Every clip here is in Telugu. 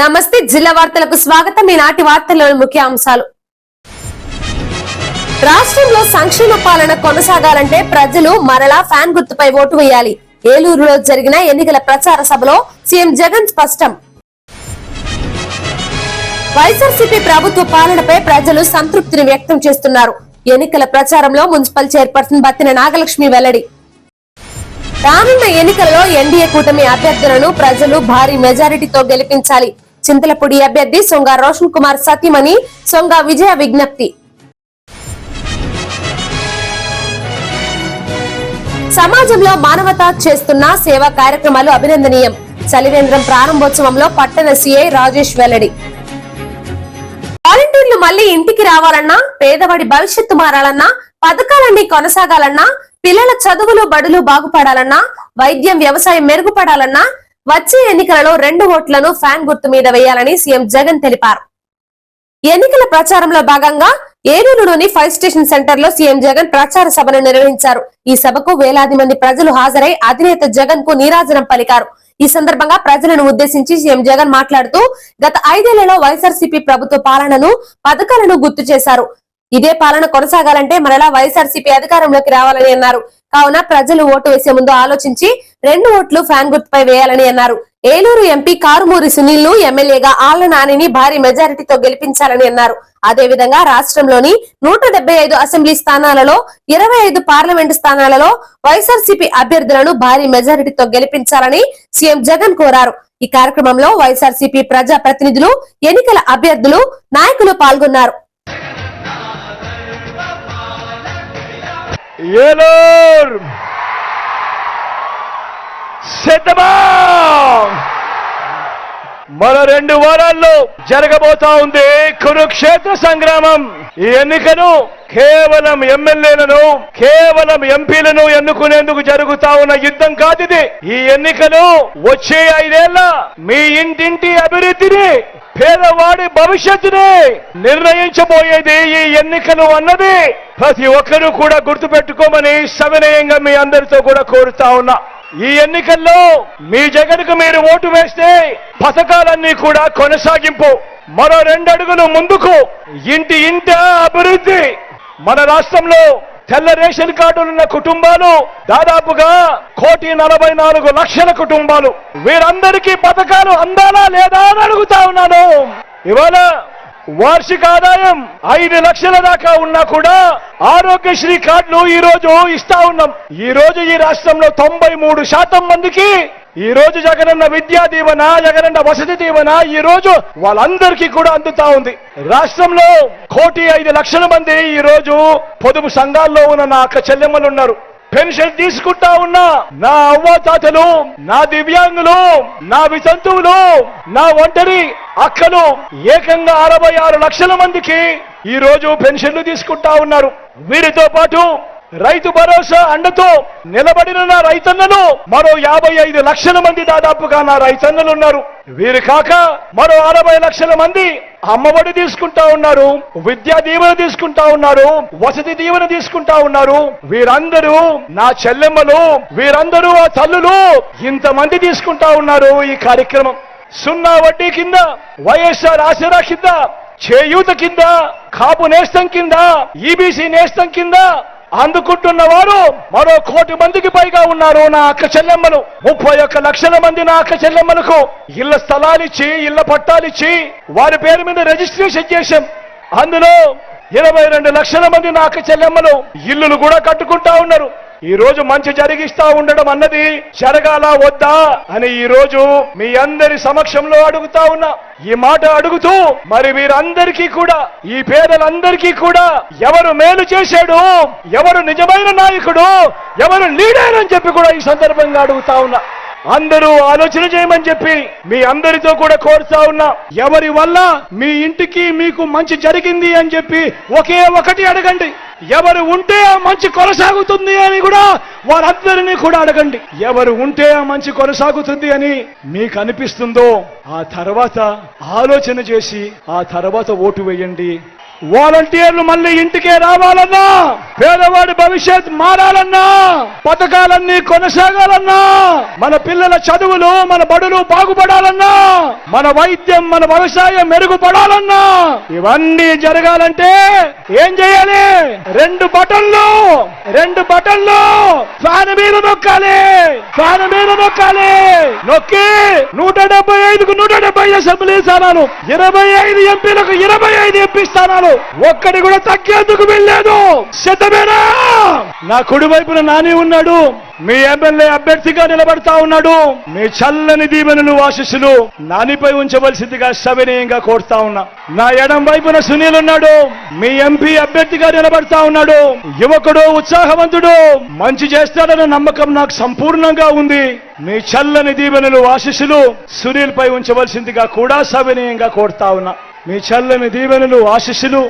నమస్తే జిల్లా వార్తలకు స్వాగతం. ఈనాటి వార్తల్లోని ముఖ్య అంశాలు. రాష్ట్రంలో సంక్షేమ పాలన కొనసాగాలంటే ప్రజలు మరలా ఫ్యాన్ గుర్తుపై ఓటు వేయాలి. ఏలూరులో జరిగిన ఎన్నికల ప్రచార సభలో సీఎం జగన్ స్పష్టం. వైఎస్ఆర్సీపీ ప్రభుత్వ పాలనపై ప్రజలు సంతృప్తిని వ్యక్తం చేస్తున్నారు. ఎన్నికల ప్రచారంలో మున్సిపల్ చైర్పర్సన్ బత్తిన నాగలక్ష్మి వెల్లడి. రానున్న ఎన్నికల్లో ఎన్డీఏ కూటమి అభ్యర్థులను ప్రజలు భారీ మెజారిటీతో గెలిపించాలి. చింతలపూడి అభ్యర్థి సొంగ రోషన్ కుమార్ సతీమణి సొంగ విజయ విజ్ఞప్తి. సమాజంలో మానవత చేస్తున్న సేవా కార్యక్రమాలు అభినందనీయం. చలివేంద్రం ప్రారంభోత్సవంలో పట్టణ సీఐ రాజేష్ వెల్లడి. వాలంటీర్లు మళ్లీ ఇంటికి రావాలన్నా, పేదవాడి భవిష్యత్తు మారాలన్నా, పథకాలన్నీ కొనసాగాలన్నా, పిల్లల చదువులు బడులు బాగుపడాలన్నా, వైద్యం వ్యవసాయం మెరుగుపడాలన్నా వచ్చే ఎన్నికలలో 2 ఓట్లను ఫ్యాన్ గుర్తు మీద వేయాలని సీఎం జగన్ తెలిపారు. ఎన్నికల ప్రచారంలో భాగంగా ఏలూరులోని 5 స్టేషన్ సెంటర్ లో సీఎం జగన్ ప్రచార సభను నిర్వహించారు. ఈ సభకు వేలాది మంది ప్రజలు హాజరై అధినేత జగన్ కు నీరాజనం పలికారు. ఈ సందర్భంగా ప్రజలను ఉద్దేశించి సీఎం జగన్ మాట్లాడుతూ గత 5 ఏళ్లలో వైఎస్ఆర్సీపీ ప్రభుత్వ పాలనను, పథకాలను గుర్తు చేశారు. ఇదే పాలన కొనసాగాలంటే మరలా వైఎస్ఆర్సీపీ అధికారంలోకి రావాలని అన్నారు. కావున ప్రజలు ఓటు వేసే ముందు ఆలోచించి 2 ఓట్లు ఫ్యాన్ గుర్తుపై వేయాలని అన్నారు. ఏలూరు ఎంపీ కారుమూరి సునీల్ ను ఎమ్మెల్యేగా ఆళ్ల నానిని భారీ మెజారిటీతో గెలిపించాలని అన్నారు. అదేవిధంగా రాష్ట్రంలోని 175 అసెంబ్లీ స్థానాలలో 25 పార్లమెంటు స్థానాలలో వైఎస్ఆర్సీపీ అభ్యర్థులను భారీ మెజారిటీతో గెలిపించాలని సీఎం జగన్ కోరారు. ఈ కార్యక్రమంలో వైఎస్ఆర్సీపీ ప్రజా ప్రతినిధులు, ఎన్నికల అభ్యర్థులు, నాయకులు పాల్గొన్నారు. ఏలూరు సిద్ధమా? మరో 2 వారాల్లో జరగబోతా ఉంది కురుక్షేత్ర సంగ్రామం. ఈ ఎన్నికను కేవలం ఎమ్మెల్యేలను, కేవలం ఎంపీలను ఎన్నుకునేందుకు జరుగుతా ఉన్న యుద్ధం కాదిది. ఈ ఎన్నికలు వచ్చే 5 ఏళ్ల మీ ఇంటింటి అభివృద్ధిని, పేదవాడి భవిష్యత్తుని నిర్ణయించబోయేది ఈ ఎన్నికలు అన్నది ప్రతి ఒక్కరూ కూడా గుర్తుపెట్టుకోమని సవినయంగా మీ అందరితో కూడా కోరుతా ఉన్నా. ఈ ఎన్నికల్లో మీ జగన్కు మీరు ఓటు వేస్తే పథకాలన్నీ కూడా కొనసాగింపు. మరో 2 అడుగులు ముందుకు, ఇంటి అభివృద్ధి. మన రాష్ట్రంలో తెల్ల రేషన్ కార్డులున్న కుటుంబాలు దాదాపుగా 1,44,00,000 కుటుంబాలు. వీరందరికీ పథకాలు అందాలా లేదా అని అడుగుతా ఉన్నాను. ఇవాళ వార్షిక ఆదాయం 5 లక్షల దాకా ఉన్నా కూడా ఆరోగ్యశ్రీ కార్డులు ఈ రోజు ఇస్తా ఉన్నాం. ఈ రోజు ఈ రాష్ట్రంలో 93% మందికి ఈ రోజు జగనన్న విద్యా దీవెన, జగనన్న వసతి దీవెన ఈ రోజు వాళ్ళందరికీ కూడా అందుతా ఉంది. రాష్ట్రంలో 1,05,00,000 మంది ఈ రోజు పొదుపు సంఘాల్లో ఉన్న నా అక్క చెల్లెమ్మలు ఉన్నారు. పెన్షన్ తీసుకుంటా ఉన్నా నా అవ్వాతాతలు, నా దివ్యాంగులు, నా వితంతువులు, నా ఒంటరి అక్కలు ఏకంగా 66 లక్షల మందికి ఈ రోజు పెన్షన్లు తీసుకుంటా ఉన్నారు. వీరితో పాటు రైతు భరోసా అండతో నిలబడిన నా రైతన్నలు మరో 55 లక్షల మంది దాదాపుగా నా రైతన్నలు ఉన్నారు. వీరు కాక మరో 60 లక్షల మంది అమ్మఒడి తీసుకుంటా ఉన్నారు, విద్యా దీవెన తీసుకుంటా ఉన్నారు, వసతి దీవెన తీసుకుంటా ఉన్నారు. వీరందరూ నా చెల్లెమ్మలు, వీరందరూ ఆ తల్లులు, ఇంతమంది తీసుకుంటా ఉన్నారు. ఈ కార్యక్రమం 0 వడ్డీ కింద, వైఎస్ఆర్ ఆసరా కింద, చేయూత కింద, కాపు నేస్తం కింద, ఈబీసీ నేస్తం కింద అందుకుంటున్న వారు మరో 1 కోటి మందికి పైగా ఉన్నారు. నా అక్క చెల్లెమ్మలు 31 లక్షల మంది నా అక్క చెల్లెమ్మలకు ఇళ్ల స్థలాలిచ్చి, ఇళ్ల పట్టాలిచ్చి వారి పేరు మీద రిజిస్ట్రేషన్ చేశాం. అందులో 22 లక్షల మంది నా అక్క చెల్లెమ్మలు ఇల్లులు కూడా కట్టుకుంటా ఉన్నారు. ఈ రోజు మంచి జరిగిస్తా ఉండడం అన్నది జరగాల వద్దా అని ఈ రోజు మీ అందరి సమక్షంలో అడుగుతా ఉన్నా. ఈ మాట అడుగుతూ మరి వీరందరికీ కూడా, ఈ పేదలందరికీ కూడా ఎవరు మేలు చేశాడు, ఎవరు నిజమైన నాయకుడు, ఎవరు లీడర్ అని చెప్పి కూడా ఈ సందర్భంగా అడుగుతా ఉన్నా. అందరూ ఆలోచన చేయమని చెప్పి మీ అందరితో కూడా కోరుతా ఉన్నా. ఎవరి వల్ల మీ ఇంటికి మీకు మంచి జరిగింది అని చెప్పి ఒకే ఒకటి అడగండి. ఎవరు ఉంటే ఆ మంచి కొనసాగుతుంది అని కూడా వారందరినీ కూడా అడగండి. ఎవరు ఉంటే ఆ మంచి కొనసాగుతుంది అని మీకు అనిపిస్తుందో ఆ తర్వాత ఆలోచన చేసి ఆ తర్వాత ఓటు వేయండి. వాలంటీర్లు మళ్ళీ ఇంటికే రావాలన్నా, పేదవాడి భవిష్యత్ మారాలన్నా, పథకాలన్నీ కొనసాగాలన్నా, మన పిల్లల చదువులు మన బడులు బాగుపడాలన్నా, మన వైద్యం మన వ్యవసాయం మెరుగుపడాలన్నా, ఇవన్నీ జరగాలంటే ఏం చేయాలి? రెండు బటన్లు ఫ్యాన్ మీద నొక్కాలి. నొక్కి 175కు 175 అసెంబ్లీ స్థానాలు, 25 ఎంపీలకు 25 ఎంపీ స్థానాలు, ఒక్కడి కూడా తగ్గేందుకు వెళ్ళలేదు. శతమేనా? నా కుడి వైపున నాని ఉన్నాడు, మీ ఎమ్మెల్యే అభ్యర్థిగా నిలబడతా ఉన్నాడు. మీ చల్లని దీవెనలు ఆశీస్సులు నానిపై ఉంచవలసిందిగా సవినయంగా కోరుతా ఉన్నా. నా ఎడం వైపున సునీల్ ఉన్నాడు, మీ ఎంపీ అభ్యర్థిగా నిలబడతా ఉన్నాడు. యువకుడు, ఉత్సాహవంతుడు, మంచి చేస్తాడన్న నమ్మకం నాకు సంపూర్ణంగా ఉంది. మీ చల్లని దీవెనలు ఆశీస్సులు సునీల్ పై ఉంచవలసిందిగా కూడా సవినయంగా కోరుతా ఉన్నా. మీ చల్లని దీవెనలు ఆశీస్సులు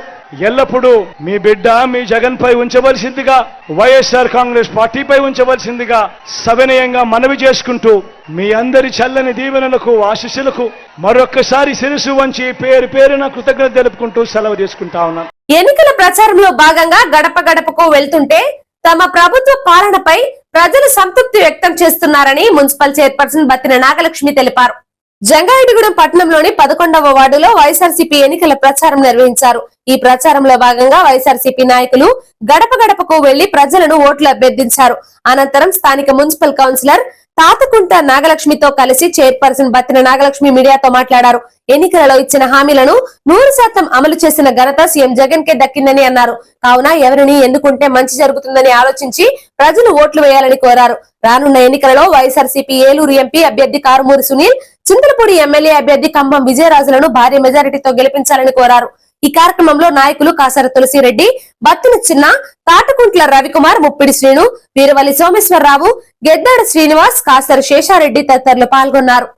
ఎల్లప్పుడూ మీ బిడ్డ మీ జగన్ పై ఉంచవలసిందిగా, వైఎస్ఆర్ కాంగ్రెస్ పార్టీపై ఉంచవలసిందిగా సవినయంగా మనవి చేసుకుంటూ, మీ అందరి చల్లని దీవెనలకు ఆశీస్సులకు మరొక్కసారి శిరసు వంచి పేరు పేరున కృతజ్ఞత తెలుపుకుంటూ సెలవు తీసుకుంటా ఉన్నాను. ఎన్నికల ప్రచారంలో భాగంగా గడప గడపకు వెళ్తుంటే తమ ప్రభుత్వ పాలనపై ప్రజలు సంతృప్తి వ్యక్తం చేస్తున్నారని మున్సిపల్ చైర్పర్సన్ బత్తిన నాగలక్ష్మి తెలిపారు. జంగారెడ్డిగూడెం పట్టణంలోని 11వ వార్డులో వైఎస్ఆర్సీపీ ఎన్నికల ప్రచారం నిర్వహించారు. ఈ ప్రచారంలో భాగంగా వైఎస్ఆర్సీపీ నాయకులు గడప గడపకు వెళ్లి ప్రజలను ఓట్లు అభ్యర్థించారు. అనంతరం స్థానిక మున్సిపల్ కౌన్సిలర్ తాతకుంట నాగలక్ష్మితో కలిసి చైర్పర్సన్ బత్తిన నాగలక్ష్మి మీడియాతో మాట్లాడారు. ఎన్నికలలో ఇచ్చిన హామీలను 100% అమలు చేసిన ఘనత సీఎం జగన్ కే దక్కిందని అన్నారు. కావున ఎవరిని ఎన్నుకుంటే మంచి జరుగుతుందని ఆలోచించి ప్రజలు ఓట్లు వేయాలని కోరారు. రానున్న ఎన్నికలలో వైఎస్ఆర్సీపీ ఏలూరు ఎంపీ అభ్యర్థి కారుమూరి సునీల్, చింతలపూడి ఎమ్మెల్యే అభ్యర్థి కంభం విజయరాజులను భారీ మెజారిటీతో గెలిపించాలని కోరారు. ఈ కార్యక్రమంలో నాయకులు కాసర తులసిరెడ్డి, బత్తిన చిన్న, తాటకుంట్ల రవికుమార్, ముప్పిడి శ్రీను, వీరవల్లి సోమేశ్వరరావు, గెద్దాడ శ్రీనివాస్, కాసర శేషారెడ్డి తదితరులు పాల్గొన్నారు.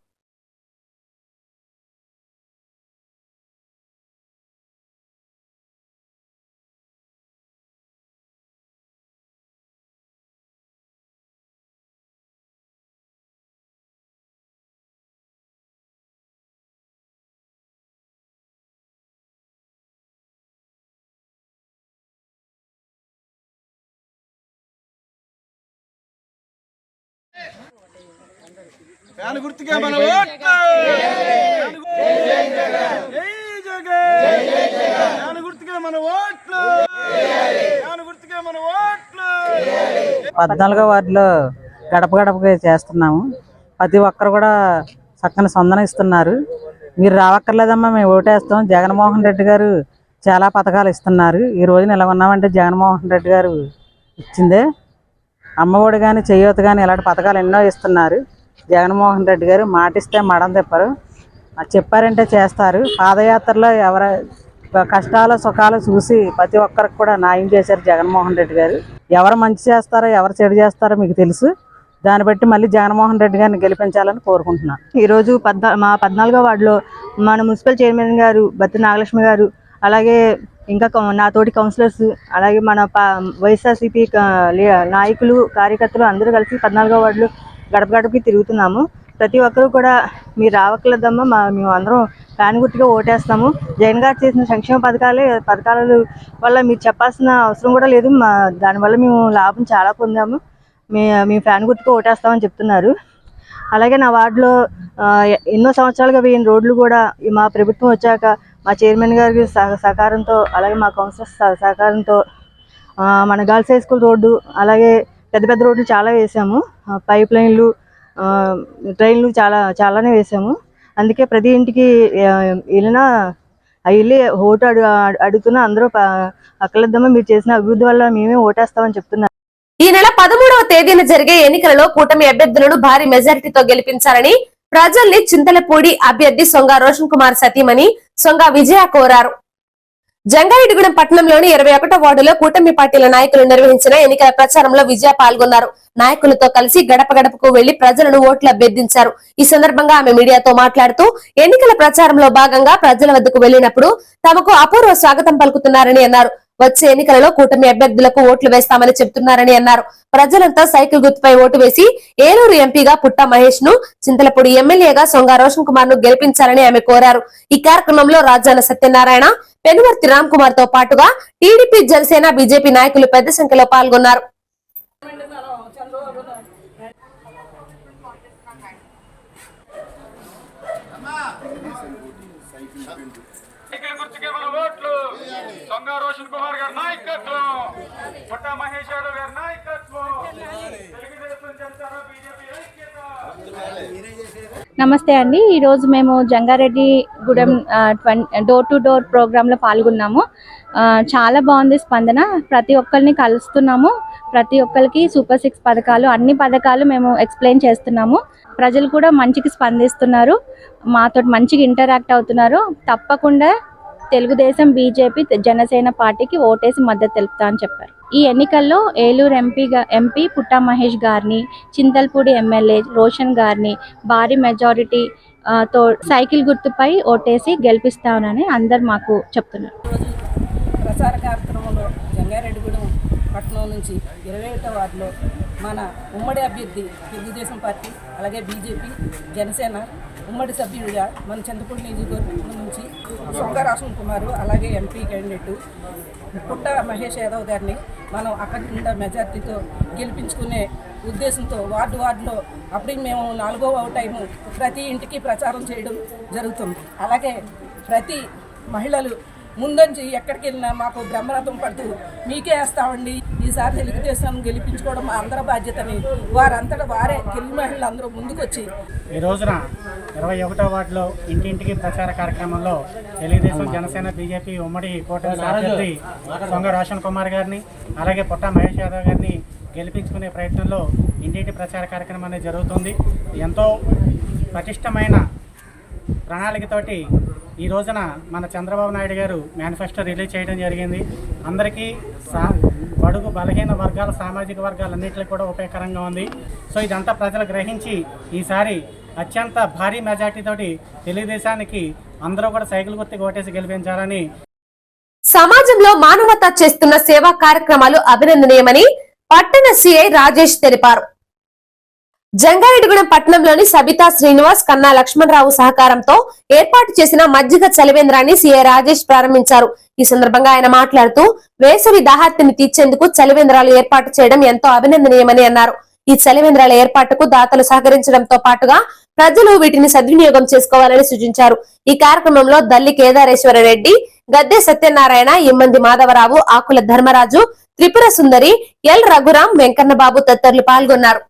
ఫ్యాన్ గుర్తుకే మన ఓట్లు. జై జగన్. ఫ్యాన్ గుర్తుకే మన ఓట్లు. ఫ్యాన్ గుర్తుకే మన ఓట్లు. 14వ వార్డులో గడప గడపగా చేస్తున్నాము. ప్రతి ఒక్కరు కూడా చక్కని స్పందన ఇస్తున్నారు. మీరు రావక్కర్లేదమ్మా, మేము ఓటేస్తాం. జగన్మోహన్ రెడ్డి గారు చాలా పథకాలు ఇస్తున్నారు. ఈ రోజున ఎలా ఉన్నామంటే జగన్మోహన్ రెడ్డి గారు ఇచ్చిందే. అమ్మఒడి కానీ, చేయూత కానీ ఇలాంటి పథకాలు ఎన్నో ఇస్తున్నారు. జగన్మోహన్ రెడ్డి గారు మాటిస్తే మడం తిప్పరు, చెప్పారంటే చేస్తారు. పాదయాత్రలో ఎవరి కష్టాలు సుఖాలు చూసి ప్రతి ఒక్కరికి కూడా న్యాయం చేశారు జగన్మోహన్ రెడ్డి గారు. ఎవరు మంచి చేస్తారో ఎవరు చెడు చేస్తారో మీకు తెలుసు. దాన్ని బట్టి మళ్ళీ జగన్మోహన్ రెడ్డి గారిని గెలిపించాలని కోరుకుంటున్నాను. ఈరోజు మా 14వ వార్డులో మన మున్సిపల్ చైర్మన్ గారు బత్తిన నాగలక్ష్మి గారు, అలాగే ఇంకా నా తోటి కౌన్సిలర్స్, అలాగే మన వైఎస్ఆర్సీపీ నాయకులు కార్యకర్తలు అందరూ కలిసి 14వ వార్డులో గడప గడపకి తిరుగుతున్నాము. ప్రతి ఒక్కరూ కూడా మీరు రావట్లేదమ్మా, మేము అందరం ఫ్యాన్ గుర్తుగా ఓటేస్తాము. జగన్ గారు చేసిన సంక్షేమ పథకాల వల్ల మీరు చెప్పాల్సిన అవసరం కూడా లేదు. దానివల్ల మేము లాభం చాలా పొందాము. మేము ఫ్యాన్ గుర్తుగా ఓటేస్తామని చెప్తున్నారు. అలాగే నా వార్డులో ఎన్నో సంవత్సరాలుగా వేయిన రోడ్లు కూడా మా ప్రభుత్వం వచ్చాక మా చైర్మన్ గారి సహకారంతో, అలాగే మా కౌన్సిలర్స్ సహకారంతో మన గర్ల్స్ హై స్కూల్ రోడ్డు, అలాగే పెద్ద పెద్ద రోడ్లు చాలా వేసాము. పైప్ లైన్లు, ట్రైన్లు చాలానే వేసాము. అందుకే ప్రతి ఇంటికి వెళ్ళి ఓటు అడుగుతున్నా అందరూ అక్కలేద్దామా, మీరు చేసిన అభివృద్ధి వల్ల మేమే ఓటేస్తామని చెప్తున్నారు. ఈ నెల 13వ తేదీన జరిగే ఎన్నికలలో కూటమి అభ్యర్థులను భారీ మెజారిటీతో గెలిపించాలని ప్రజల్ని చింతలపూడి అభ్యర్థి సొంగ రోషన్ కుమార్ సతీమణి సొంగ విజయ కోరారు. జంగారెడ్డిగూడెం పట్టణంలోని 21వ వార్డులో కూటమి పార్టీల నాయకులు నిర్వహించిన ఎన్నికల ప్రచారంలో విజయ పాల్గొన్నారు. నాయకులతో కలిసి గడప గడపకు వెళ్లి ప్రజలను ఓట్లు అభ్యర్థించారు. ఈ సందర్భంగా ఆమె మీడియాతో మాట్లాడుతూ ఎన్నికల ప్రచారంలో భాగంగా ప్రజల వద్దకు వెళ్లినప్పుడు తమకు అపూర్వ స్వాగతం పలుకుతున్నారని అన్నారు. వచ్చే ఎన్నికలలో కూటమి అభ్యర్థులకు ఓట్లు వేస్తామని చెప్తున్నారని అన్నారు. ప్రజలంతా సైకిల్ గుర్తుపై ఓటు వేసి ఏలూరు ఎంపీగా పుట్ట మహేష్ ను, చింతలపూడి ఎమ్మెల్యేగా సొంగ రోషన్ కుమార్ ను గెలిపించాలని ఆమె కోరారు. ఈ కార్యక్రమంలో రాజాన సత్యనారాయణ, పెనువర్తి రామ్ కుమార్ తో పాటుగా టీడీపీ, జనసేన, బీజేపీ నాయకులు పెద్ద సంఖ్యలో పాల్గొన్నారు. దొంగ రోషన్ కుమార్ గారి నాయకత్వం, పుట్ట మహేష్ యాదవ్ గారి నాయకత్వం, తెలుగుదేశం జనసేన బీజేపీ ఐక్యత. నమస్తే అండి. ఈరోజు మేము జంగారెడ్డిగూడెం డోర్ టు డోర్ ప్రోగ్రాంలో పాల్గొన్నాము. చాలా బాగుంది స్పందన. ప్రతి ఒక్కరిని కలుస్తున్నాము. ప్రతి ఒక్కరికి సూపర్ 6 పథకాలు, అన్ని పథకాలు మేము ఎక్స్ప్లెయిన్ చేస్తున్నాము. ప్రజలు కూడా మంచిగా స్పందిస్తున్నారు, మాతో మంచిగా ఇంటరాక్ట్ అవుతున్నారు. తప్పకుండా తెలుగుదేశం, బీజేపీ, జనసేన పార్టీకి ఓటేసి మద్దతు తెలుపుతా అని చెప్పారు. ఈ ఎన్నికల్లో ఏలూరు ఎంపీ పుట్ట మహేష్ గారిని, చింతల్పూడి ఎమ్మెల్యే రోషన్ గారిని భారీ మెజారిటీ తో సైకిల్ గుర్తుపై ఓటేసి గెలిపిస్తామని అందరు మాకు చెప్తున్నారు. ప్రచార కార్యక్రమంలో జంగారెడ్డిగూడెం పట్టణం నుంచి 21వ వార్డులో మన ఉమ్మడి అభ్యర్థి తెలుగుదేశం పార్టీ, అలాగే బీజేపీ, జనసేన ఉమ్మడి సభ్యుడిగా మన చింతపూడి నియోజకవర్గం నుంచి దొంగ రోషన్ కుమార్, అలాగే ఎంపీ క్యాండిడేట్ పుట్ట మహేష్ యాదవ్ గారిని మనం అఖండ మెజార్టీతో గెలిపించుకునే ఉద్దేశంతో వార్డులో అప్పటికి మేము 4వ టైము ప్రతి ఇంటికి ప్రచారం చేయడం జరుగుతుంది. అలాగే ప్రతి మహిళలు ముందంచి ఎక్కడికి వెళ్ళినా మాకు బ్రహ్మరథం పడుతూ మీకే వేస్తామండి, ఈసారి తెలుగుదేశం గెలిపించుకోవడం మా అందరి బాధ్యతని వారంతటా వారే తెలుగు మహిళలు అందరూ ముందుకొచ్చి ఈ రోజున 21వ వార్డులో ఇంటింటికి ప్రచార కార్యక్రమంలో తెలుగుదేశం, జనసేన, బీజేపీ ఉమ్మడి కూటమి అభ్యర్థి దొంగ రోషన్ కుమార్ గారిని, అలాగే పుట్ట మహేష్ యాదవ్ గారిని గెలిపించుకునే ప్రయత్నంలో ఇంటింటి ప్రచార కార్యక్రమం అనేది జరుగుతుంది. ఎంతో పటిష్టమైన ప్రణాళికతోటి ఈ రోజున మన చంద్రబాబు నాయుడు గారు మేనిఫెస్టో రిలీజ్ చేయడం జరిగింది. అందరికీ బడుగు బలహీన వర్గాల, సామాజిక వర్గాలన్నింటికి కూడా ఉపయోగకరంగా ఉంది. సో ఇదంతా ప్రజలు గ్రహించి ఈసారి అత్యంత భారీ మెజార్టీతోటి తెలుగుదేశానికి అందరూ కూడా సైకిల్ గుర్తుకు ఓటేసి గెలిపించాలని. సమాజంలో మానవత చేస్తున్న సేవా కార్యక్రమాలు అభినందనీయమని పట్టణ సిఐ రాజేష్ తెలిపారు. జంగారెడ్డిగూడెం పట్టణంలోని సబితా శ్రీనివాస్, కన్నా లక్ష్మణరావు సహకారంతో ఏర్పాటు చేసిన మజ్జిగ చలివేంద్రాన్ని సిఐ రాజేష్ ప్రారంభించారు. ఈ సందర్భంగా ఆయన మాట్లాడుతూ వేసవి దాహార్తిని తీర్చేందుకు చలివేంద్రాలు ఏర్పాటు చేయడం ఎంతో అభినందనీయమని అన్నారు. ఈ చలివేంద్రాల ఏర్పాటుకు దాతలు సహకరించడంతో పాటుగా ప్రజలు వీటిని సద్వినియోగం చేసుకోవాలని సూచించారు. ఈ కార్యక్రమంలో దల్లి కేదారేశ్వర రెడ్డి, గద్దె సత్యనారాయణ, ఇమ్మంది మాధవరావు, ఆకుల ధర్మరాజు, త్రిపుర సుందరి, ఎల్ రఘురాం, వెంకన్నబాబు తదితరులు పాల్గొన్నారు.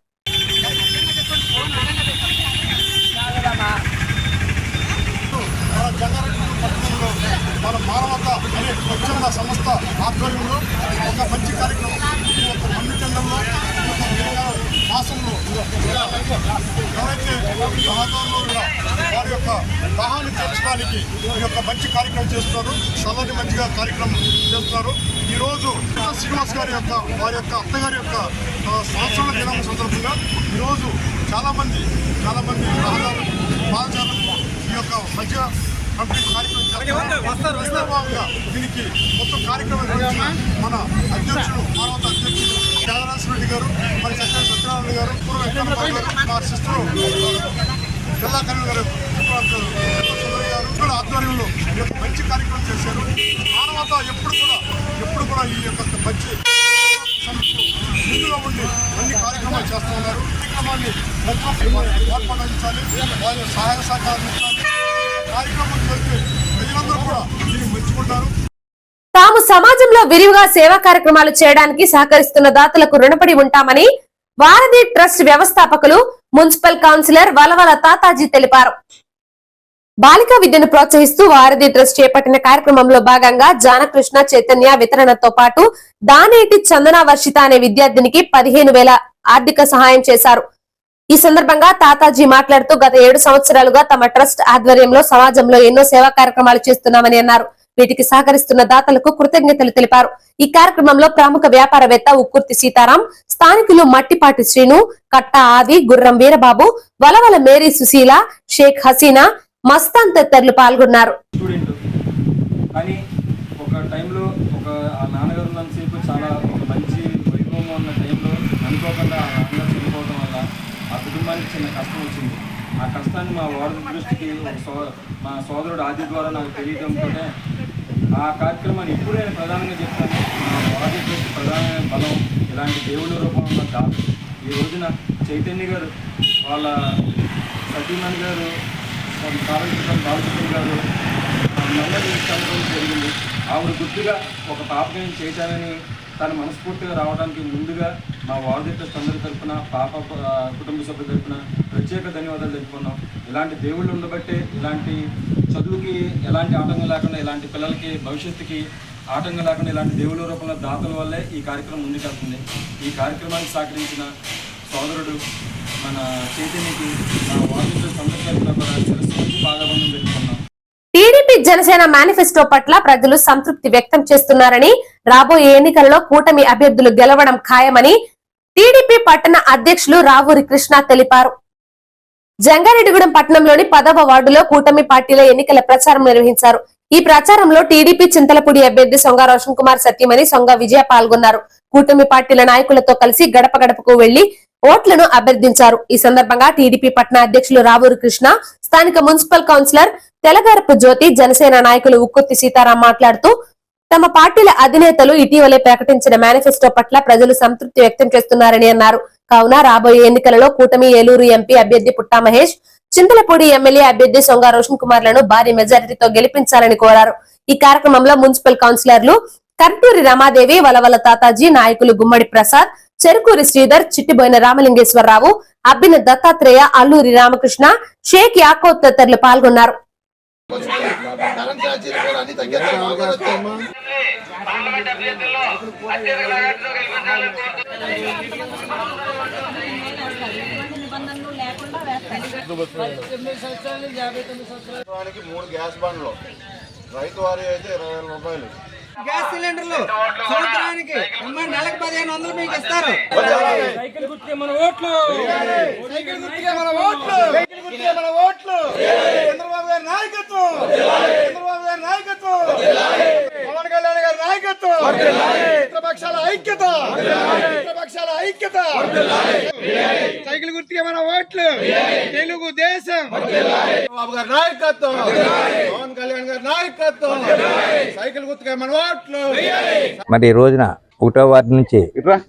మన మానవత అనే స్వచ్ఛంద సంస్థ ఆధ్వర్యంలో ఒక మంచి కార్యక్రమం ఒక మన్నిచందంలో మాసంలో ఎవరైతే సమాజంలో వారి యొక్క దాహాన్ని తీర్చడానికి ఈ యొక్క మంచి కార్యక్రమం చేస్తున్నారు. చల్లటి మంచిగా కార్యక్రమం చేస్తున్నారు. ఈరోజు శ్రీనివాస్ గారి యొక్క వారి యొక్క అత్తగారి యొక్క సంవత్సరాల దినం సందర్భంగా ఈరోజు చాలామంది పాదచారులు ఈ యొక్క మధ్య దీనికి మొత్తం కార్యక్రమం మన అధ్యక్షుడు, మానవత అధ్యక్షుడు కేదారేశ్వర రెడ్డి గారు, మరి సత్యనారాయణ గారు, వెంకటబాబు గారు, మా సిస్టరు జిల్లా కన్వీనర్ సుందరి గారు కూడా ఆధ్వర్యంలో మంచి కార్యక్రమం చేశారు. మానవత ఎప్పుడు కూడా ఈ యొక్క మంచి ముందుగా ఉండి అన్ని కార్యక్రమాలు చేస్తూ ఉన్నారు. కార్యక్రమాన్ని ఏర్పడించాలి, వారి సహాయ సహకారం ఇచ్చాలి. కార్యక్రమం చేస్తే ప్రజలందరూ కూడా దీన్ని మెచ్చుకుంటారు. తాము సమాజంలో విరివిగా సేవా కార్యక్రమాలు చేయడానికి సహకరిస్తున్న దాతలకు రుణపడి ఉంటామని వారధి ట్రస్ట్ వ్యవస్థాపకులు, మున్సిపల్ కౌన్సిలర్ వలవల తాతాజీ తెలిపారు. బాలికా విద్యను ప్రోత్సహిస్తూ వారధి ట్రస్ట్ చేపట్టిన కార్యక్రమంలో భాగంగా జానకృష్ణ చైతన్య వితరణతో పాటు దానేటి చందన వర్షిత అనే విద్యార్థినికి 15,000 ఆర్థిక సహాయం చేశారు. ఈ సందర్భంగా తాతాజీ మాట్లాడుతూ గత 7 సంవత్సరాలుగా తమ ట్రస్ట్ ఆధ్వర్యంలో సమాజంలో ఎన్నో సేవా కార్యక్రమాలు చేస్తున్నామని అన్నారు. వీటికి సహకరిస్తున్న దాతలకు కృతజ్ఞతలు తెలిపారు. ఈ కార్యక్రమంలో ప్రముఖ వ్యాపారవేత్త ఉక్కుర్తి సీతారాం, స్థానికులు మట్టిపాటి శ్రీను, కట్ట ఆది, గుర్రం వీరబాబు, వలవల మేరీ సుశీల, షేక్ హసీనా, మస్తాన్ తదితరులు పాల్గొన్నారు. కానీ ఒక టైంలో ఆ నాన్నగారు ఉన్నంతసేపు చాలా ఒక మంచి వైభవంగా ఉన్న టైంలో అనుకోకుండా ఆ నాన్నగారు చనిపోవడం వల్ల ఆ కుటుంబానికి చిన్న కష్టం వచ్చింది. ఆ కష్టాన్ని మా వార్డు దృష్టికి మా సోదరుడు ఆది ద్వారా నాకు తెలియడంతో ఆ కార్యక్రమాన్ని ఇప్పుడు నేను ప్రధానంగా చెప్తాను. వార్డు ప్రధానమైన బలం ఇలాంటి దేవుళ్ళ రూపంలో ఉన్న దాతలు. ఈ రోజున చైతన్య గారు వాళ్ళ సతీమణి గారు బాలకృష్ణ గారు మమ్మల్ని చంపడం జరిగింది. ఆవిడ గుర్తుగా ఒక పాపని చేయటాలని తను మనస్ఫూర్తిగా రావడానికి ముందుగా మా వార్డెటర్స్ అందరి తరఫున పాప కుటుంబ సభ్యుల తరఫున ప్రత్యేక ధన్యవాదాలు తెలుపుకున్నాం. ఇలాంటి దేవుళ్ళు ఉండబట్టే ఇలాంటి చదువుకి ఎలాంటి ఆటంకం లేకుండా, ఇలాంటి పిల్లలకి భవిష్యత్తుకి ఆటంకం లేకుండా ఇలాంటి దేవుళ్ళ రూపంలో దాతల వల్లే ఈ కార్యక్రమం ముందుకెళ్తుంది. ఈ కార్యక్రమానికి సహకరించిన సోదరుడు మన చైతన్యకి మా వార్డెటర్స్ అందరి తరఫున కూడా శిరస్సు బాధాబంధం తెలుపుకున్నాం. టీడీపీ జనసేన మేనిఫెస్టో పట్ల ప్రజలు సంతృప్తి వ్యక్తం చేస్తున్నారని, రాబోయే ఎన్నికల్లో కూటమి అభ్యర్థులు గెలవడం ఖాయమని టీడీపీ పట్టణ అధ్యక్షులు రావూరి కృష్ణ తెలిపారు. జంగారెడ్డిగూడెం పట్టణంలోని 10వ వార్డులో కూటమి పార్టీల ఎన్నికల ప్రచారం నిర్వహించారు. ఈ ప్రచారంలో టీడీపీ చింతలపూడి అభ్యర్థి సొంగ రోషన్ కుమార్ సత్యమణి సొంగ విజయ పాల్గొన్నారు. కూటమి పార్టీల నాయకులతో కలిసి గడప గడపకు వెళ్లి ఓట్లను అభ్యర్థించారు. ఈ సందర్భంగా టీడీపీ పట్టణ అధ్యక్షులు రావూరి కృష్ణ, స్థానిక మున్సిపల్ కౌన్సిలర్ తెలగారపు జ్యోతి, జనసేన నాయకులు ఉక్కుర్తి సీతారాం మాట్లాడుతూ తమ పార్టీల అధినేతలు ఇటీవలే ప్రకటించిన మేనిఫెస్టో పట్ల ప్రజలు సంతృప్తి వ్యక్తం చేస్తున్నారని అన్నారు. కావున రాబోయే ఎన్నికలలో కూటమి ఏలూరు ఎంపీ అభ్యర్థి పుట్టా మహేష్, చింతలపూడి ఎమ్మెల్యే అభ్యర్థి సొంగ రోషన్ కుమార్లను భారీ మెజారిటీతో గెలిపించాలని కోరారు. ఈ కార్యక్రమంలో మున్సిపల్ కౌన్సిలర్లు కర్టూరి రమాదేవి, వలవల తాతాజీ, నాయకులు గుమ్మడి ప్రసాద్, చెరుకూరి శ్రీధర్, చిట్టిబోయిన రామలింగేశ్వరరావు, అబ్బిన దత్తాత్రేయ, అల్లూరి రామకృష్ణ, షేక్ యాకోబ్ తదితరులు పాల్గొన్నారు. గ్యాస్ బండ్లు రైతు వారి అయితే 20,000 రూపాయలు. గ్యాస్ సిలిండర్లు సంవత్సరానికి నెలకు 1,500 మీకు ఇస్తారు. సైకిల్ గుర్తుకే మన ఓట్లు, సైకిల్ గుర్తుకే మన ఓట్లు, సైకిల్ గుర్తుకే మన ఓట్లు. చంద్రబాబు గారి నాయకత్వం, చంద్రబాబు గారి నాయకత్వం, పవన్ కళ్యాణ్ గారి నాయకత్వం, మిత్రపక్షాల ఐక్యత, మిత్రపక్షాల ఐక్యత. సైకిల్ గుర్తుకే మన ఓట్లు, తెలుగు దేశం. చంద్రబాబు గారి నాయకత్వం, పవన్ కళ్యాణ్ గారి నాయకత్వం, సైకిల్ గుర్తుకే మన ఓట్లు. మరి ఈ రోజున 1వ వార్డు నుంచి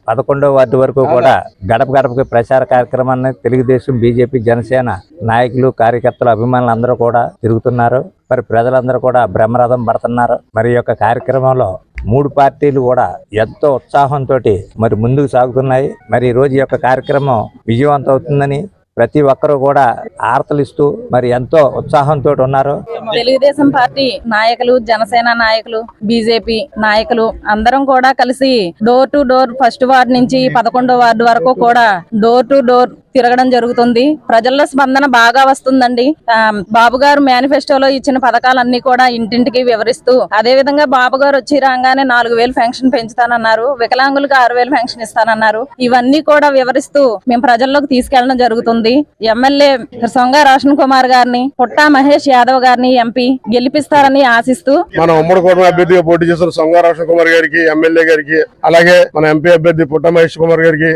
11వ వార్డు వరకు కూడా గడప గడపకి ప్రచార కార్యక్రమాన్ని తెలుగుదేశం, బీజేపీ, జనసేన నాయకులు, కార్యకర్తలు, అభిమానులు అందరూ కూడా తిరుగుతున్నారు. మరి ప్రజలందరూ కూడా బ్రహ్మరథం పడుతున్నారు. మరి ఈ యొక్క కార్యక్రమంలో 3 పార్టీలు కూడా ఎంతో ఉత్సాహంతో మరి ముందుకు సాగుతున్నాయి. మరి ఈ రోజు ఈ యొక్క కార్యక్రమం విజయవంతం అవుతుందని ప్రతి ఒక్కరూ కూడా ఆర్తలిస్తూ మరి ఎంతో ఉత్సాహంతో ఉన్నారు. తెలుగుదేశం పార్టీ నాయకులు, జనసేన నాయకులు, బీజేపీ నాయకులు అందరం కూడా కలిసి door to door first ward నుంచి 11వ వార్డు వరకు కూడా డోర్ టు డోర్ తిరగడం జరుగుతుంది. ప్రజల్లో స్పందన బాగా వస్తుందండి. బాబు గారు మేనిఫెస్టోలో ఇచ్చిన పథకాలన్నీ కూడా ఇంటింటికి వివరిస్తూ, అదే విధంగా బాబు గారు వచ్చి రాగానే 4,000 పెన్షన్ పెంచుతానన్నారు, వికలాంగులకు 6,000 పెన్షన్ ఇస్తానన్నారు. ఇవన్నీ కూడా వివరిస్తూ మేము ప్రజల్లోకి తీసుకెళ్లడం జరుగుతుంది. ఎమ్మెల్యే సొంగ రోషన్ కుమార్ గారిని, పుట్టా మహేష్ యాదవ్ గారిని ఎంపీ గెలిపిస్తారని ఆశిస్తూ మన ఉమ్మడి కూటమి అభ్యర్థిగా పోటీ చేస్తున్న సొంగ రోషన్ కుమార్ గారికి, ఎమ్మెల్యే గారికి, అలాగే మన ఎంపీ అభ్యర్థి పుట్టా మహేష్ కుమార్ గారికి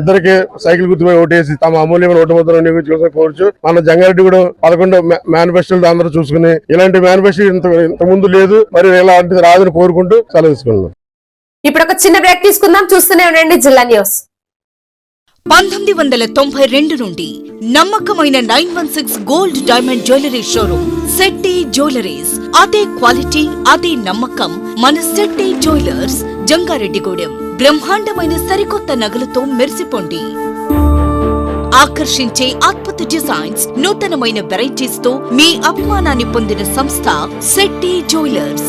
ఇద్దరికి సైకిల్ గుర్తుపై ఓటేసి తమ అమూల్యమైన ఓటు ముద్రను వినియోగించుకోవాలని కోరుచు. మన జంగారెడ్డిగూడెం 11 మేనిఫెస్టోలు అందరూ చూసుకుని ఇలాంటి మేనిఫెస్టో ఇంత ముందు లేదు, మరి ఇలాంటిది రాదని కోరుకుంటూ సెలవు తీసుకున్నాం. ఇప్పుడు ఒక చిన్న బ్రేక్ తీసుకుందాం. చూస్తూనే ఉండండి జిల్లా న్యూస్. 1992 నుండి నమ్మకమైన 916 gold diamond jewellery showroom Shetty jewelleries. అదే క్వాలిటీ, అదే నమ్మకం మన శెట్టి జ్యువెలర్స్, జంగారెడ్డిగూడెం. బ్రహ్మాండమైన సరికొత్త నగలతో మెరిసిపోండి. ఆకర్షించే అద్భుత డిజైన్స్, నూతనమైన వెరైటీస్ తో మీ అభిమానాన్ని పొందిన సంస్థ శెట్టి జ్యువెలర్స్.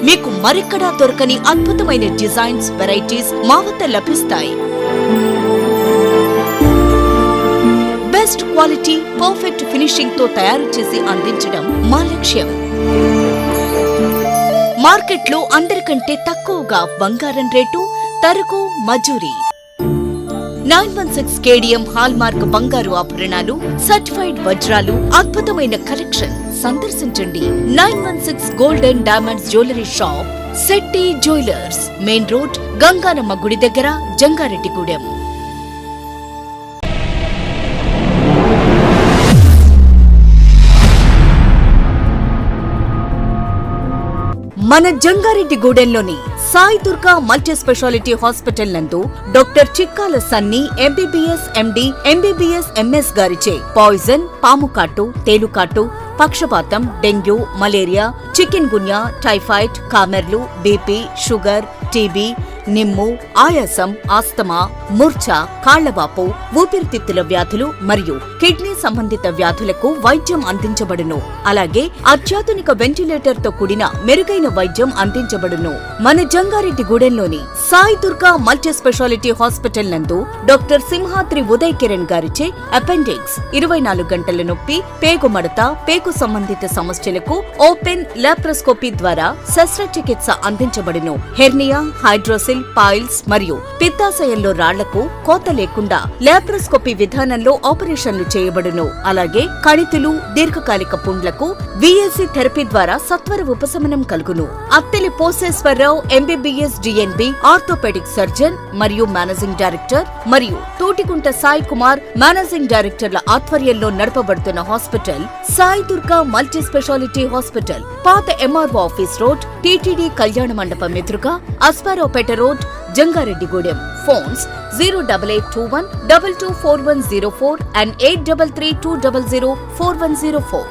మీకు మరెక్కడా దొరకని అద్భుతమైన డిజైన్స్, వెరైటీస్ మా వద్ద లభిస్తాయి. బెస్ట్ క్వాలిటీ, పర్ఫెక్ట్ ఫినిషింగ్ తో తయారు చేసి అందించడం మా లక్ష్యం. మార్కెట్లో అందరికంటే తక్కువగా బంగారం రేటు, తరుగు, మజూరీ. 916 కేడిఎం హాల్మార్క్ బంగారు ఆభరణాలు, సర్టిఫైడ్ వజ్రాలు, అద్భుతమైన కలెక్షన్. సందర్శించండి 916 golden diamonds jewellery shop, Shetty jewellers, main road, Ganganamma గుడి దగ్గర, జంగారెడ్డిగూడెం. మన జంగారెడ్డిగూడెంలోని Sai Durga multi speciality hospital నందు doctor Chikkala Sunny MBBS MD MBBS MS గారిచే పాయిజన్, పాముకాటు, తేలుకాటు, పక్షపాతం, dengue, malaria, chikungunya, typhoid, కామెర్లు, బీపీ, షుగర్, టీబీ, నిమ్ము, ఆయాసం, ఆస్తమా, మూర్ఛ, కాళ్లవాపు, ఊపిరితిత్తుల వ్యాధులు మరియు కిడ్నీ సంబంధిత వ్యాధులకు వైద్యం అందించబడును. అలాగే అత్యాధునిక వెంటిలేటర్ తో కూడిన మెరుగైన వైద్యం అందించబడును. మన జంగారెడ్డిగూడెంలోని Sai Durga multi speciality hospital నందు డాక్టర్ సింహాద్రి ఉదయ్ కిరణ్ గారిచే అపెండిక్స్, 24 గంటల నొప్పి, పేగుమడత, పేగు సంబంధిత సమస్యలకు ఓపెన్ లాప్రోస్కోపీ ద్వారా శస్త్రచికిత్స అందించబడును. హెర్నియా, హైడ్రోసిల్, పైల్స్ మరియు పిత్తాశయంలో రాళ్లకు కోత లేకుండా లాప్రోస్కోపీ విధానంలో ఆపరేషన్లు చేయబడును. అలాగే కణితులు, దీర్ఘకాలిక పుండ్లకు విఎల్సి థెరపీ ద్వారా సత్వర ఉపశమనం కలుగును. Atteli Poseswararao MBBS DNB orthopaedic surgeon మరియు మేనేజింగ్ డైరెక్టర్ మరియు తోటికుంట సాయి కుమార్ మేనేజింగ్ డైరెక్టర్ల ఆధ్వర్యంలో నడపబడుతున్న hospital Sai Durga multi speciality hospital, పాత ఎంఆర్ఓ ఆఫీస్ రోడ్, టీటీడీ కళ్యాణ మండపం ఎదురుగా, Aspararaopeta road, Jangareddygudem. Phones 08821 224104 and 8332004104.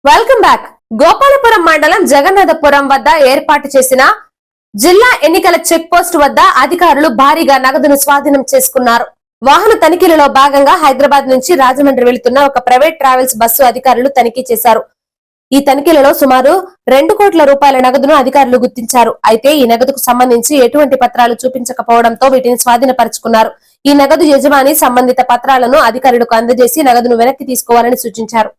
Welcome back. Gopalapuram మండలం జగన్నాథపురం వద్ద ఏర్పాటు చేసిన జిల్లా ఎన్నికల చెక్ పోస్ట్ వద్ద అధికారులు భారీగా నగదును స్వాధీనం చేసుకున్నారు. వాహన తనిఖీలలో భాగంగా హైదరాబాద్ నుంచి రాజమండ్రి వెళుతున్న ఒక ప్రైవేట్ ట్రావెల్స్ బస్సు అధికారులు తనిఖీ చేశారు. ఈ తనిఖీలలో సుమారు 2 కోట్ల రూపాయల నగదును అధికారులు గుర్తించారు. అయితే ఈ నగదుకు సంబంధించి ఎటువంటి పత్రాలు చూపించకపోవడంతో వీటిని స్వాధీనపరుచుకున్నారు. ఈ నగదు యజమాని సంబంధిత పత్రాలను అధికారులకు అందజేసి నగదును వెనక్కి తీసుకోవాలని సూచించారు.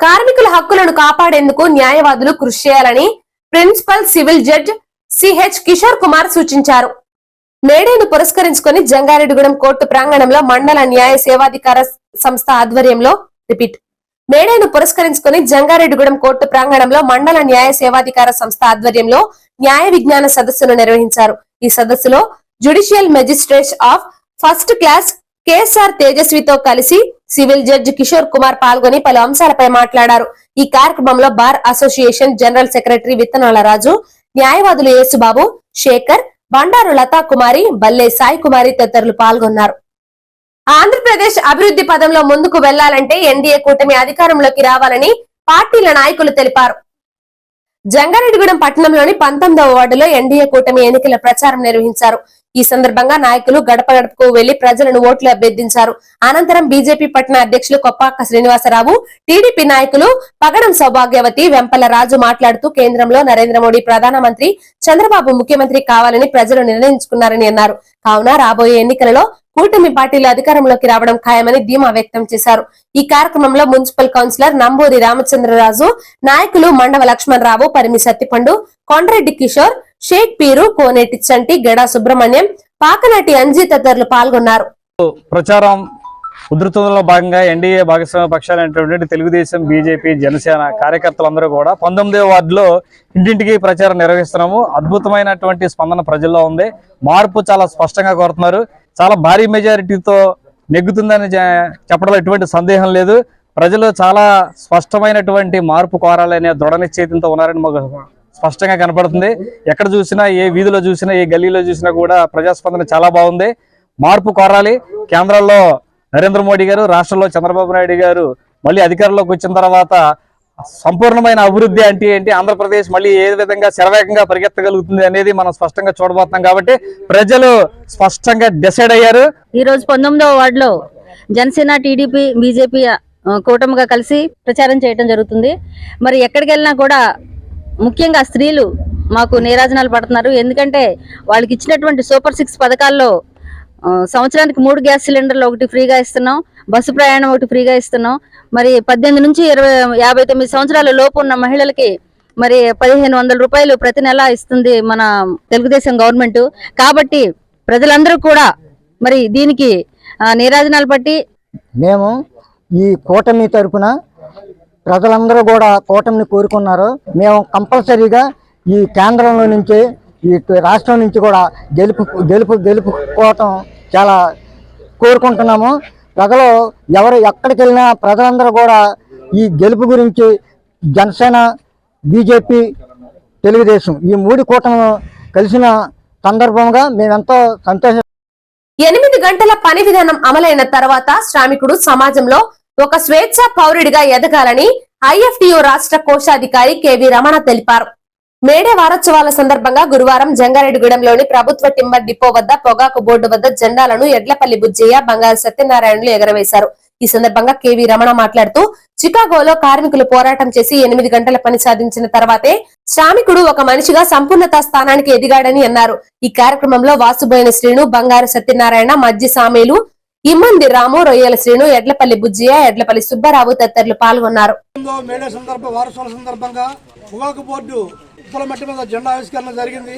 కార్మికుల హక్కులను కాపాడేందుకు న్యాయవాదులు కృషి చేయాలని principal civil judge CH Kishore Kumar సూచించారు. మేడేను పురస్కరించుకుని జంగారెడ్డిగూడెం కోర్టు ప్రాంగణంలో మండల న్యాయ సేవాధికార సంస్థ ఆధ్వర్యంలో మేడేను పురస్కరించుకుని జంగారెడ్డిగూడెం కోర్టు ప్రాంగణంలో మండల న్యాయ సేవాధికార సంస్థ ఆధ్వర్యంలో న్యాయ విజ్ఞాన సదస్సును నిర్వహించారు. ఈ సదస్సులో judicial magistrate of first class KSR తేజస్వితో కలిసి సివిల్ జడ్జి కిషోర్ కుమార్ పాల్గొని పలు అంశాలపై మాట్లాడారు. ఈ కార్యక్రమంలో బార్ అసోసియేషన్ జనరల్ సెక్రటరీ విత్తనాల రాజు, న్యాయవాదులు యేసుబాబు, శేఖర్, బండారు లతా కుమారి, బల్లే సాయి కుమారి తదితరులు పాల్గొన్నారు. ఆంధ్రప్రదేశ్ అభివృద్ధి పదంలో ముందుకు వెళ్లాలంటే ఎన్డీఏ కూటమి అధికారంలోకి రావాలని పార్టీల నాయకులు తెలిపారు. జంగారెడ్డిగూడెం పట్టణంలోని 19వ వార్డులో ఎన్డీఏ కూటమి ఎన్నికల ప్రచారం నిర్వహించారు. ఈ సందర్భంగా నాయకులు గడప గడపకు వెళ్లి ప్రజలను ఓట్లు అభ్యర్థించారు. అనంతరం బీజేపీ పట్టణ అధ్యక్షులు కొప్పాక శ్రీనివాసరావు, టీడీపీ నాయకులు పగడం సౌభాగ్యవతి, వెంపల రాజు మాట్లాడుతూ కేంద్రంలో నరేంద్ర మోడీ ప్రధానమంత్రి, చంద్రబాబు ముఖ్యమంత్రి కావాలని ప్రజలు నిర్ణయించుకున్నారని అన్నారు. కావున రాబోయే ఎన్నికలలో కూటమి పార్టీలు అధికారంలోకి రావడం ఖాయమని ధీమా వ్యక్తం చేశారు. ఈ కార్యక్రమంలో మున్సిపల్ కౌన్సిలర్ నంబూరి రామచంద్రరాజు, నాయకులు మండవ లక్ష్మణరావు, పరిమి సత్తిపండు, కొండరెడ్డి కిషోర్, షేక్ పీరు, కోనేటి చంటి, గడా సుబ్రహ్మణ్యం, పాకనాటి అంజీ తదితరులు పాల్గొన్నారు. ప్రచారం ఉధృతంలో భాగంగా ఎన్డీఏ భాగస్వామ్య పక్షాలైనటువంటి తెలుగుదేశం, బీజేపీ, జనసేన కార్యకర్తలందరూ కూడా 19వ వార్డులో ఇంటింటికి ప్రచారం నిర్వహిస్తున్నాము. అద్భుతమైనటువంటి స్పందన ప్రజల్లో ఉంది. మార్పు చాలా స్పష్టంగా కోరుతున్నారు. చాలా భారీ మెజారిటీతో నెగ్గుతుందని చెప్పడంలో ఎటువంటి సందేహం లేదు. ప్రజలు చాలా స్పష్టమైనటువంటి మార్పు కోరాలనే దృఢ నిశ్చయితంతో ఉన్నారని మాకు స్పష్టంగా కనపడుతుంది. ఎక్కడ చూసినా, ఏ వీధిలో చూసినా, ఏ గల్లీలో చూసినా కూడా ప్రజాస్పందన చాలా బాగుంది. మార్పు కోరాలి. కేంద్రంలో నరేంద్ర మోడీ గారు, రాష్ట్రంలో చంద్రబాబు నాయుడు గారు మళ్ళీ అధికారంలోకి వచ్చిన తర్వాత సంపూర్ణమైన అభివృద్ధి అంటే ఏంటి, ఆంధ్రప్రదేశ్ మళ్ళీ ఏ విధంగా శరవేగంగా పరిగెత్తగలుగుతుంది అనేది మనం స్పష్టంగా చూడబోతున్నాం. కాబట్టి ప్రజలు స్పష్టంగా డిసైడ్ అయ్యారు. ఈ రోజు 19వ వార్డులో జనసేన, టీడీపీ, బీజేపీ కూటమిగా కలిసి ప్రచారం చేయడం జరుగుతుంది. మరి ఎక్కడికి వెళ్ళినా కూడా ముఖ్యంగా స్త్రీలు మాకు నీరాజనాలు పడుతున్నారు. ఎందుకంటే వాళ్ళకి ఇచ్చినటువంటి సూపర్ 6 పథకాల్లో సంవత్సరానికి 3 గ్యాస్ సిలిండర్లు ఒకటి ఫ్రీగా ఇస్తున్నాం, బస్సు ప్రయాణం ఒకటి ఫ్రీగా ఇస్తున్నాం. మరి 18 నుంచి 59 సంవత్సరాల లోపు ఉన్న మహిళలకి మరి 1500 రూపాయలు ప్రతి నెల ఇస్తుంది మన తెలుగుదేశం గవర్నమెంట్. కాబట్టి ప్రజలందరూ కూడా మరి దీనికి నీరాజనాలు పట్టి మేము ఈ కూటమి తరపున ప్రజలందరూ కూడా కూటమిని కోరుకున్నారు. మేము కంపల్సరీగా ఈ కేంద్రంలో నుంచి, ఈ రాష్ట్రం నుంచి కూడా గెలుపుకోవటం చాలా కోరుకుంటున్నాము. ప్రజలు ఎవరు ఎక్కడికి వెళ్ళినా ప్రజలందరూ కూడా ఈ గెలుపు గురించి జనసేన, బీజేపీ, తెలుగుదేశం ఈ 3 కూటమి కలిసిన సందర్భంగా మేమెంతో సంతోషం. 8 గంటల పని విధానం అమలైన తర్వాత శ్రామికుడు సమాజంలో ఒక స్వేచ్ఛ పౌరుడిగా ఎదగాలని ఐఎఫ్టియు రాష్ట్ర కోశాధికారి కెవి రమణ తెలిపారు. మేడే వారోత్సవాల సందర్భంగా గురువారం జంగారెడ్డిగూడెంలోని ప్రభుత్వ టింబర్ డిపో వద్ద పొగాకు బోర్డు వద్ద జెండాలను ఎడ్లపల్లి బుజ్జయ్య, బంగారు సత్యనారాయణలు ఎగరవేశారు. ఈ సందర్భంగా కెవి రమణ మాట్లాడుతూ, చికాగోలో కార్మికులు పోరాటం చేసి 8 గంటల పని సాధించిన తర్వాతే శ్రామికుడు ఒక మనిషిగా సంపూర్ణత స్థానానికి ఎదిగాడని అన్నారు. ఈ కార్యక్రమంలో వాసుబోయిన శ్రీను, బంగారు సత్యనారాయణ, మజ్జి సామేలు, ఇమ్మంది రాము, రొయ్యల శ్రీను, ఎడ్లపల్లి బుజ్జయ్య, ఎడ్లపల్లి సుబ్బారావు తదితరులు పాల్గొన్నారు. మేడే వారోత్సవాల సందర్భంగా పొగాకు బోర్డు ఉప్పలమట్టి మీద జెండా ఆవిష్కరణ జరిగింది.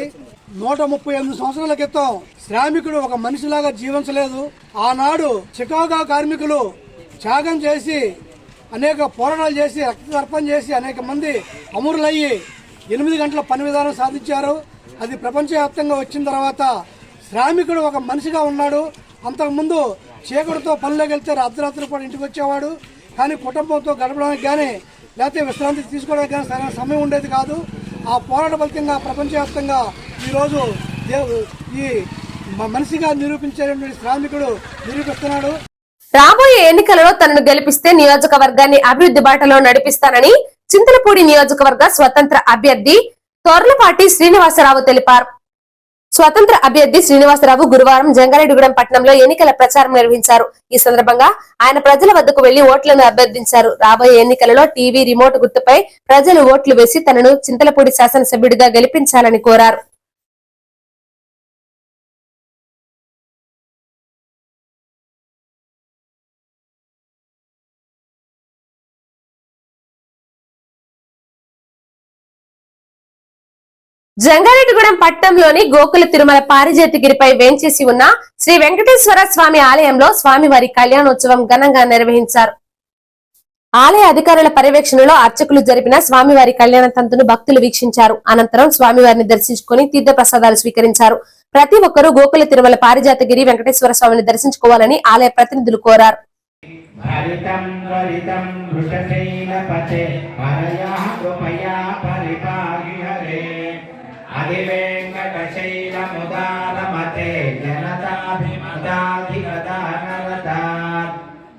138 సంవత్సరాల క్రితం శ్రామికుడు ఒక మనిషిలాగా జీవించలేదు. ఆనాడు చికాగో కార్మికులు త్యాగం చేసి, అనేక పోరాటాలు చేసి, రక్తతర్పణ చేసి, అనేక మంది అమరులయ్యి 8 గంటల పని విధానం సాధించారు. అది ప్రపంచవ్యాప్తంగా వచ్చిన తర్వాత శ్రామికుడు ఒక మనిషిగా ఉన్నాడు. అంతకుముందు చీకటితో పనిలోకి వెళ్తే అర్ధరాత్రి కూడా ఇంటికి వచ్చేవాడు. కానీ కుటుంబంతో గడపడానికి కానీ, లేకపోతే విశ్రాంతి తీసుకోవడానికి కానీ సరైన సమయం ఉండేది కాదు. ఆ పోరాట ఫలితంగా ప్రపంచవ్యాప్తంగా ఈరోజు ఈ మనిషిగా నిరూపించేటువంటి శ్రామికుడు నిరూపిస్తున్నాడు. రాబోయే ఎన్నికలలో తనను గెలిపిస్తే నియోజకవర్గాన్ని అభివృద్ధి బాటలో నడిపిస్తానని చింతలపూడి నియోజకవర్గ స్వతంత్ర అభ్యర్థి తొర్లపాటి శ్రీనివాసరావు తెలిపారు. స్వతంత్ర అభ్యర్థి శ్రీనివాసరావు గురువారం జంగారెడ్డిగూడెం పట్టణంలో ఎన్నికల ప్రచారం నిర్వహించారు. ఈ సందర్భంగా ఆయన ప్రజల వద్దకు వెళ్లి ఓట్లను అభ్యర్థించారు. రాబోయే ఎన్నికలలో టీవీ రిమోట్ గుర్తుపై ప్రజలు ఓట్లు వేసి తనను చింతలపూడి శాసనసభ్యుడిగా గెలిపించాలని కోరారు. జంగారెడ్డిగూడెం పట్టణంలోని గోకుల తిరుమల పారిజాతగిరిపై వేంచేసి ఉన్న శ్రీ వెంకటేశ్వర స్వామి ఆలయంలో స్వామివారి కళ్యాణోత్సవం ఘనంగా నిర్వహించారు. ఆలయ అధికారుల పర్యవేక్షణలో అర్చకులు జరిపిన స్వామివారి కళ్యాణ తంతును భక్తులు వీక్షించారు. అనంతరం స్వామివారిని దర్శించుకుని తీర్థ ప్రసాదాలు స్వీకరించారు. ప్రతి ఒక్కరూ గోకుల తిరుమల పారిజాతగిరి వెంకటేశ్వర స్వామిని దర్శించుకోవాలని ఆలయ ప్రతినిధులు కోరారు.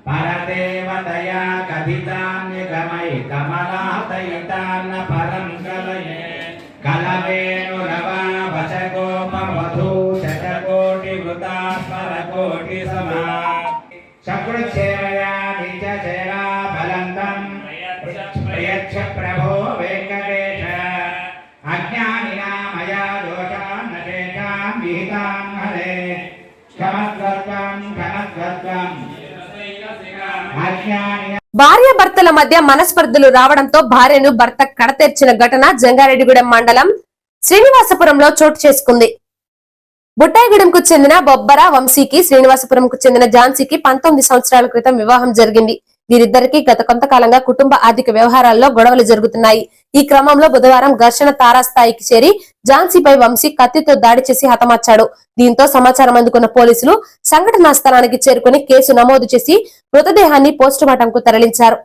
పరదేవతయా కథితాన్యగమై కమలాతయితాన్న పరం కలయే కలవేణురవా వశగోపమధూ శతకోటి వృతాస్మరకోటి సమా చక్రుచ్ఛేవయా నిజసేవా ఫలంతం ప్రయచ్చ ప్రభో వెంకటేశ అజ్ఞానినా మయా దోషాన్ నచేతాం విహితాం హరే క్షమస్వత్వం క్షమస్వత్వం. భార్యాభర్తల మధ్య మనస్పర్ధలు రావడంతో భార్యను భర్త కడతెర్చిన ఘటన జంగారెడ్డిగూడెం మండలం శ్రీనివాసపురంలో చోటు చేసుకుంది. బుట్టాయిగూడెంకు చెందిన బొబ్బర వంశీకి శ్రీనివాసపురంకు చెందిన ఝాన్సీకి 19 సంవత్సరాల క్రితం వివాహం జరిగింది. వీరిద్దరికీ గత కొంతకాలంగా కుటుంబ ఆర్థిక వ్యవహారాల్లో గొడవలు జరుగుతున్నాయి. ఈ క్రమంలో బుధవారం ఘర్షణ తారాస్థాయికి చేరి ఝాన్సీపై వంశీ కత్తితో దాడి చేసి హతమార్చాడు. దీంతో సమాచారం అందుకున్న పోలీసులు సంఘటనా స్థలానికి చేరుకుని కేసు నమోదు చేసి మృతదేహాన్ని పోస్టుమార్టంకు తరలించారు.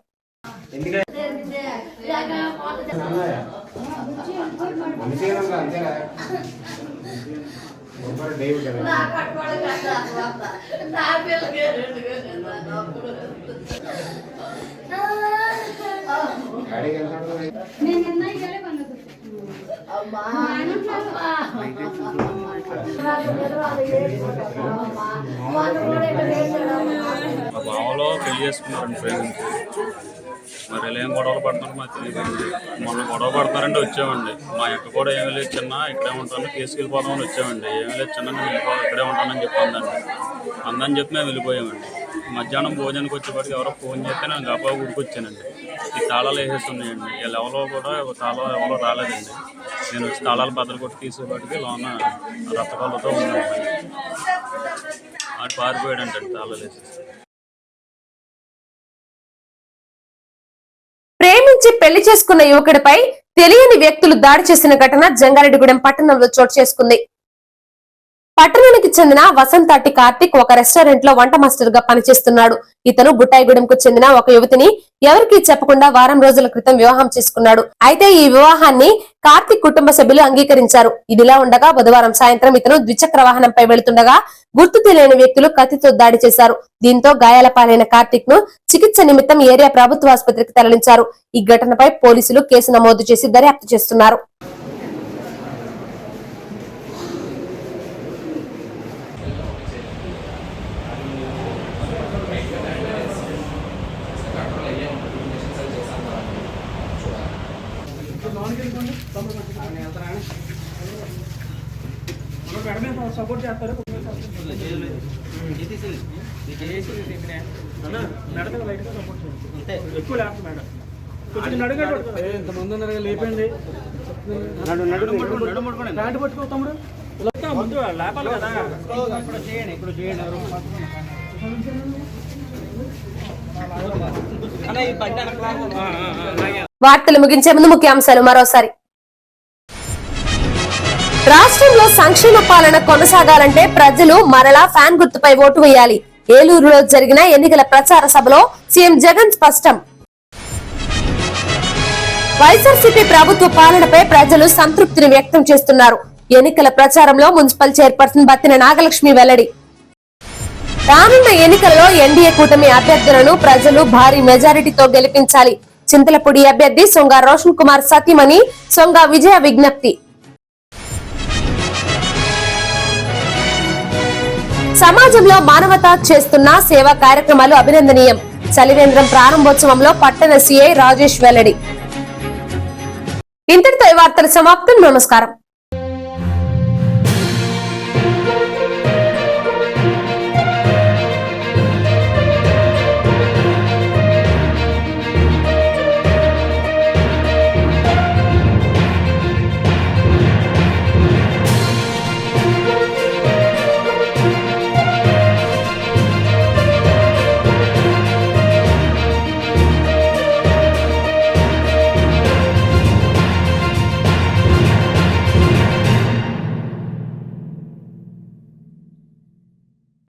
మా బావలో పెళ్లి చేసుకున్నారండి ఫ్రెండ్. మరి ఇలా ఏం గొడవలు పడుతున్నారు మాకు తెలియదండి. మొన్న గొడవ పడతారంటే వచ్చామండి. మా యొక్క కూడా ఏమీ లేదు చిన్న ఇక్కడే ఉంటాను కేసుకి వెళ్ళిపోదామని వచ్చామండి. ఏమీ లేదు చిన్న నేను ఇక్కడే ఉంటానని చెప్పిందండి. అందని చెప్పి మేము వెళ్ళిపోయామండి. మధ్యాహ్నం భోజనానికి వచ్చేప్పటికి ఎవరో ఫోన్ చేస్తే నేను గబా ఊరికి వచ్చానండి. ఈ తాళాలు వేసేస్తున్నాయండి. వీళ్ళు ఎవరో కూడా తాళాలు ఎవరో రాలేదండి. నేను వచ్చి తాళాలు బద్దలు కొట్టి తీసేపటికి లోన రక్తకాలతో ఉన్నాను. అటు పారిపోయాడంటే తాళాలు వేసేసి. ప్రేమించి పెళ్లి చేసుకున్న యువకుడిపై తెలియని వ్యక్తులు దాడి చేసిన ఘటన జంగారెడ్డిగూడెం పట్టణంలో చోటు చేసుకుంది. పట్టణానికి చెందిన వసంతాటి కార్తిక్ ఒక రెస్టారెంట్ లో వంట మాస్టర్ గా పనిచేస్తున్నాడు. ఇతను బుట్టాయిగూడెంకు చెందిన ఒక యువతిని ఎవరికీ చెప్పకుండా వారం రోజుల క్రితం వివాహం చేసుకున్నాడు. అయితే ఈ వివాహాన్ని కార్తిక్ కుటుంబ సభ్యులు అంగీకరించారు. ఇదిలా ఉండగా బుధవారం సాయంత్రం ఇతను ద్విచక్ర వాహనంపై వెళుతుండగా గుర్తు తెలియని వ్యక్తులు కత్తితో దాడి చేశారు. దీంతో గాయాల పాలైన కార్తిక్ ను చికిత్స నిమిత్తం ఏరియా ప్రభుత్వ ఆసుపత్రికి తరలించారు. ఈ ఘటనపై పోలీసులు కేసు నమోదు చేసి దర్యాప్తు చేస్తున్నారు. సపోర్ట్ చేస్తారు ఎక్కువ లేకపోతే మేడం కొంచెం అడగండి. ఇంతమంది ఉన్నారు లేపండి. ప్యాంటు పట్టుకో తమ్ముడు ముందు లేపాలి కదా. ఇప్పుడు చేయండి ఇప్పుడు చేయండి. వార్తలు ముగించే ముందు ముఖ్యాంశాలు మరోసారి. రాష్ట్రంలో సంక్షేమ పాలన కొనసాగాలంటే ప్రజలు మరలా ఫ్యాన్ గుర్తుపై ఓటు వేయాలి. ఏలూరులో జరిగిన ఎన్నికల ప్రచార సభలో సీఎం జగన్ స్పష్టం. వైఎస్ఆర్సీపీ ప్రభుత్వ పాలనపై ప్రజలు సంతృప్తిని వ్యక్తం చేస్తున్నారు. ఎన్నికల ప్రచారంలో మున్సిపల్ చైర్పర్సన్ బత్తిన నాగలక్ష్మి వెల్లడి. రానున్న ఎన్నికలలో ఎన్డీఏ కూటమి అభ్యర్థులను ప్రజలు భారీ మెజారిటీతో గెలిపించాలి. చింతలపూడి అభ్యర్థి సొంగ రోషన్ కుమార్ సతీమణి సొంగ విజయ విజ్ఞప్తి. సమాజంలో మానవత చేస్తున్న సేవా కార్యక్రమాలు అభినందనీయం. చలివేంద్రం ప్రారంభోత్సవంలో పట్టణ సీఐ రాజేష్ వెల్లడి. ఇంతటితో ఈ వార్తలు సమాప్తం. నమస్కారం.